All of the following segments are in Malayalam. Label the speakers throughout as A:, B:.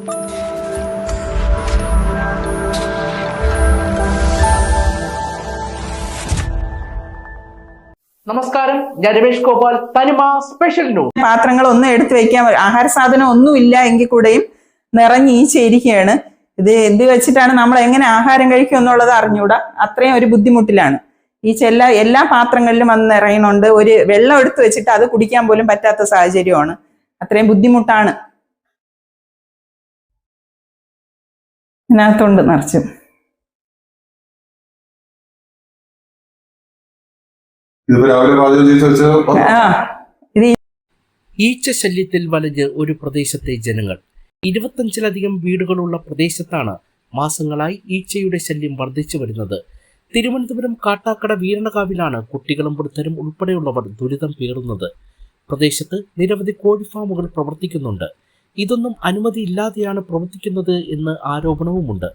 A: നമസ്കാരം, ഞാൻ രമേഷ് ഗോപാൽ, തനിമ സ്പെഷ്യൽ ന്യൂസ്.
B: പാത്രങ്ങൾ ഒന്നും എടുത്തു വെക്കാൻ, ആഹാര സാധനം ഒന്നും ഇല്ല എങ്കിൽ കൂടെയും നിറഞ്ഞ് ഈച്ചയിരിക്കുകയാണ്. ഇത് എന്ത് വെച്ചിട്ടാണ് നമ്മൾ എങ്ങനെ ആഹാരം കഴിക്കും എന്നുള്ളത് അറിഞ്ഞൂടാ. അത്രയും ഒരു ബുദ്ധിമുട്ടിലാണ് ഈച്ച. എല്ലാ പാത്രങ്ങളിലും വന്ന് നിറയുന്നുണ്ട്. ഒരു വെള്ളം എടുത്തു വെച്ചിട്ട് അത് കുടിക്കാൻ പോലും പറ്റാത്ത സാഹചര്യമാണ്. അത്രയും ബുദ്ധിമുട്ടാണ് ഇതിനകത്തുണ്ട് നിറച്ചും.
A: ഈച്ച ശല്യത്തിൽ വലഞ്ഞ് ഒരു പ്രദേശത്തെ ജനങ്ങൾ. 25ലധികം വീടുകളുള്ള പ്രദേശത്താണ് മാസങ്ങളായി ഈച്ചയുടെ ശല്യം വർദ്ധിച്ചു വരുന്നത്. തിരുവനന്തപുരം കാട്ടാക്കട വീരണകാവിലാണ് കുട്ടികളും വൃദ്ധരും ഉൾപ്പെടെയുള്ളവർ ദുരിതം പേറുന്നത്. പ്രദേശത്ത് നിരവധി കോഴി ഫാമുകൾ പ്രവർത്തിക്കുന്നുണ്ട്. ഇതൊന്നും അനുമതിയില്ലാതെയാണ് പ്രവർത്തിക്കുന്നത് എന്ന് ആരോപണവുമുണ്ട്.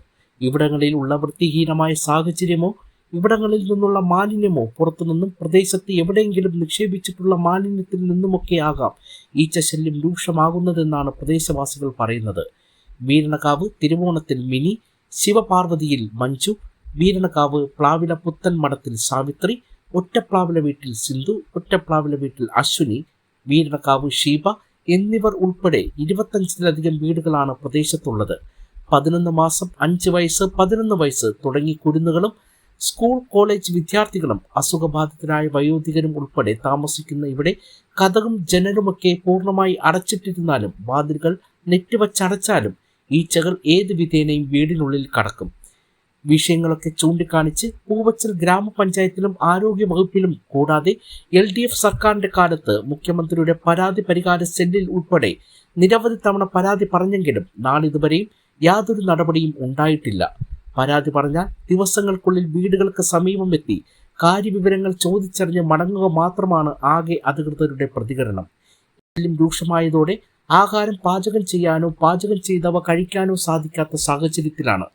A: ഇവിടങ്ങളിൽ ഉള്ള വൃത്തിഹീനമായ സാഹചര്യമോ ഇവിടങ്ങളിൽ നിന്നുള്ള മാലിന്യമോ പുറത്തുനിന്നും പ്രദേശത്ത് എവിടെയെങ്കിലും നിക്ഷേപിച്ചിട്ടുള്ള മാലിന്യത്തിൽ നിന്നുമൊക്കെ ആകാം ഈച്ചശല്യം രൂക്ഷമാകുന്നതെന്നാണ് പ്രദേശവാസികൾ പറയുന്നത്. വീരണകാവ് തിരുവോണത്തിൽ മിനി, ശിവപാർവതിയിൽ മഞ്ജു, വീരണകാവ് പ്ലാവില പുത്തൻ മഠത്തിൽ സാവിത്രി, ഒറ്റപ്ലാവില വീട്ടിൽ സിന്ധു, ഒറ്റപ്ലാവില വീട്ടിൽ അശ്വിനി, വീരണകാവ് ഷീബ എന്നിവർ ഉൾപ്പെടെ 25ലധികം വീടുകളാണ് പ്രദേശത്തുള്ളത്. 11 മാസം, 5 വയസ്സ്, 11 വയസ്സ് തുടങ്ങി കുരുന്നുകളും സ്കൂൾ കോളേജ് വിദ്യാർത്ഥികളും അസുഖബാധിതരായ വയോധികരും ഉൾപ്പെടെ താമസിക്കുന്ന ഇവിടെ കതകും ജനലുമൊക്കെ പൂർണ്ണമായി അടച്ചിട്ടിരുന്നാലും വാതിലുകൾ നെറ്റ് വച്ചടച്ചാലും ഈച്ചകൾ ഏത് വിധേനയും വീടിനുള്ളിൽ കടക്കും. വിഷയങ്ങളൊക്കെ ചൂണ്ടിക്കാണിച്ച് പൂവച്ചൽ ഗ്രാമപഞ്ചായത്തിലും ആരോഗ്യ വകുപ്പിലും കൂടാതെ LDF സർക്കാരിന്റെ കാലത്ത് മുഖ്യമന്ത്രിയുടെ പരാതി പരിഹാര സെല്ലിൽ ഉൾപ്പെടെ നിരവധി തവണ പരാതി പറഞ്ഞെങ്കിലും നാളിതുവരെയും യാതൊരു നടപടിയും ഉണ്ടായിട്ടില്ല. പരാതി പറഞ്ഞാൽ ദിവസങ്ങൾക്കുള്ളിൽ വീടുകൾക്ക് സമീപമെത്തി കാര്യവിവരങ്ങൾ ചോദിച്ചറിഞ്ഞ് മടങ്ങുക മാത്രമാണ് ആകെ അധികൃതരുടെ പ്രതികരണം. ശല്യം രൂക്ഷമായതോടെ ആഹാരം പാചകം ചെയ്യാനോ പാചകം ചെയ്തവ കഴിക്കാനോ സാധിക്കാത്ത സാഹചര്യത്തിലാണ്.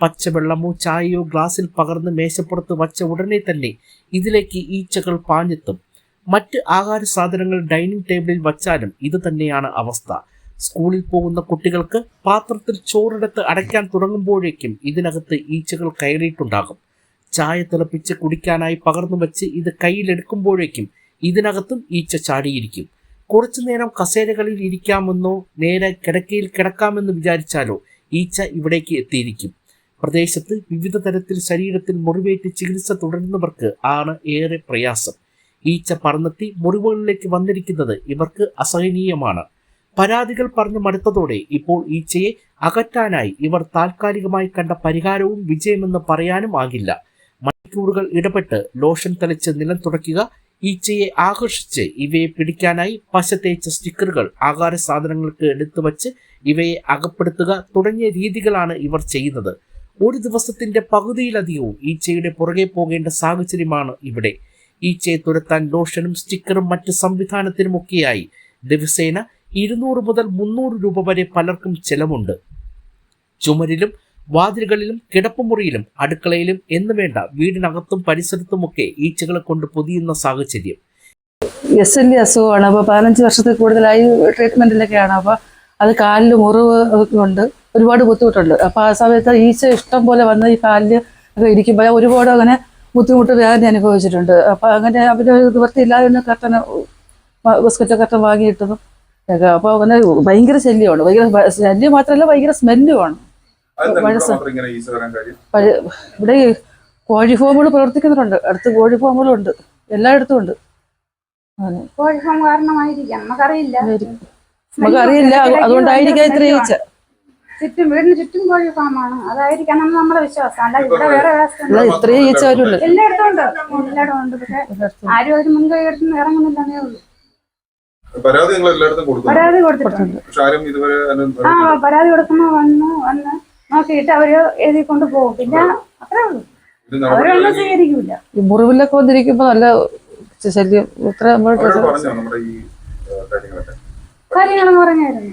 A: പച്ചവെള്ളമോ ചായയോ ഗ്ലാസിൽ പകർന്ന് മേശപ്പുറത്ത് വച്ച ഉടനെ തന്നെ ഇതിലേക്ക് ഈച്ചകൾ പാഞ്ഞെത്തും. മറ്റ് ആഹാര സാധനങ്ങൾ ഡൈനിങ് ടേബിളിൽ വച്ചാലും ഇത് തന്നെയാണ് അവസ്ഥ. സ്കൂളിൽ പോകുന്ന കുട്ടികൾക്ക് പാത്രത്തിൽ ചോറെടുത്ത് അടയ്ക്കാൻ തുടങ്ങുമ്പോഴേക്കും ഇതിനകത്ത് ഈച്ചകൾ കയറിയിട്ടുണ്ടാകും. ചായ തിളപ്പിച്ച് കുടിക്കാനായി പകർന്നു വച്ച് ഇത് കയ്യിലെടുക്കുമ്പോഴേക്കും ഇതിനകത്തും ഈച്ച ചാടിയിരിക്കും. കുറച്ചു നേരം കസേരകളിൽ ഇരിക്കാമെന്നോ നേരെ കിടക്കയിൽ കിടക്കാമെന്ന് വിചാരിച്ചാലോ ഈച്ച ഇവിടേക്ക് എത്തിയിരിക്കും. പ്രദേശത്ത് വിവിധ തരത്തിൽ ശരീരത്തിൽ മുറിവേറ്റ് ചികിത്സ തുടരുന്നവർക്ക് ആണ് ഏറെ പ്രയാസം. ഈച്ച പറന്നെത്തി മുറിവുകളിലേക്ക് വന്നിരിക്കുന്നത് ഇവർക്ക് അസഹനീയമാണ്. പരാതികൾ പറഞ്ഞു മടുത്തതോടെ ഇപ്പോൾ ഈച്ചയെ അകറ്റാനായി ഇവർ താൽക്കാലികമായി കണ്ട പരിഹാരവും വിജയമെന്ന് പറയാനും ആകില്ല. മണിക്കൂറുകൾ ഇടപെട്ട് ലോഷൻ തളിച്ച് നിലം തുടയ്ക്കുക, ഈച്ചയെ ആകർഷിച്ച് ഇവയെ പിടിക്കാനായി പശ തേച്ച സ്റ്റിക്കറുകൾ ആഹാര സാധനങ്ങൾക്ക് എടുത്തു വച്ച് ഇവയെ അകപ്പെടുത്തുക തുടങ്ങിയ രീതികളാണ് ഇവർ ചെയ്യുന്നത്. ഒരു ദിവസത്തിന്റെ പകുതിയിലധികവും ഈച്ചയുടെ പുറകെ പോകേണ്ട സാഹചര്യമാണ് ഇവിടെ. ഈച്ചയെ തുരത്താൻ ലോഷനും സ്റ്റിക്കറും മറ്റ് സംവിധാനത്തിനുമൊക്കെയായി ദിവസേന 200 മുതൽ 300 രൂപ വരെ പലർക്കും ചെലവുണ്ട്. ചുമരിലും വാതിലുകളിലും കിടപ്പുമുറിയിലും അടുക്കളയിലും എന്ന് വേണ്ട വീടിനകത്തും പരിസരത്തുമൊക്കെ ഈച്ചകളെ കൊണ്ട് പൊതിയുന്ന സാഹചര്യം.
C: SLE അസുഖമാണ്. അപ്പോൾ 15 വർഷത്തിൽ കൂടുതലായി ട്രീറ്റ്മെന്റിലൊക്കെയാണ്. അപ്പോൾ അത് കാലിൽ മുറിവ് കൊണ്ട് ഒരുപാട് ബുദ്ധിമുട്ടുണ്ട്. അപ്പോൾ ആ സമയത്ത് ഈച്ച ഇഷ്ടം പോലെ വന്ന് ഈ കാലിൽ ഒക്കെ ഇരിക്കുമ്പോൾ ഒരുപാട് അങ്ങനെ ബുദ്ധിമുട്ട് വേദന അനുഭവിച്ചിട്ടുണ്ട്. അപ്പോൾ അങ്ങനെ അവര് നിവൃത്തിയില്ലാതെ കർട്ടൻ ബിസ്ക്കറ്റ് കർട്ടൻ വാങ്ങിയിട്ടതും ഒക്കെ. അപ്പോൾ അങ്ങനെ ഭയങ്കര ശല്യമാണ്. ഭയങ്കര ശല്യം മാത്രമല്ല, ഭയങ്കര സ്മെല്ലുമാണ്. ഇവിടെ കോഴി ഫാമുകൾ പ്രവർത്തിക്കുന്നുണ്ട്. അടുത്ത് കോഴി ഫാമുകളുണ്ട്, എല്ലായിടത്തും ഉണ്ട്.
D: കോഴി ഫാം കാരണമായിരിക്കാം, നമുക്കറിയില്ല.
C: അതുകൊണ്ടായിരിക്കാം ഇത്ര ഈച്ച.
D: ചുറ്റും വീടിന് ചുറ്റും കോഴി ഫാമാണ്, അതായിരിക്കാം നമ്മുടെ വിശ്വാസം. അല്ല ഇവിടെ വേറെ
C: ഇത്രയും ഈച്ച വരുള്ളൂ.
D: എല്ലായിടത്തും ഉണ്ട്, എല്ലായിടത്തും ഉണ്ട്. പക്ഷെ ആരും ഒരു മുൻകൈ എടുത്ത് ഇറങ്ങുന്നില്ലെന്നേ ഉള്ളൂ.
E: പരാതി കൊടുത്തിട്ടുണ്ട്.
D: പരാതി കൊടുക്കുമ്പോ വന്ന് നോക്കിയിട്ട് അവര് എഴുതി കൊണ്ട് പോകും. പിന്നെ അത്രേ ഉള്ളൂ, അവരൊന്നും സ്വീകരിക്കൂല.
C: ഈ മുറിവിലൊക്കെ വന്നിരിക്കുമ്പോ നല്ല ശല്യം.
D: കാര്യങ്ങളെന്ന് പറഞ്ഞായിരുന്നു.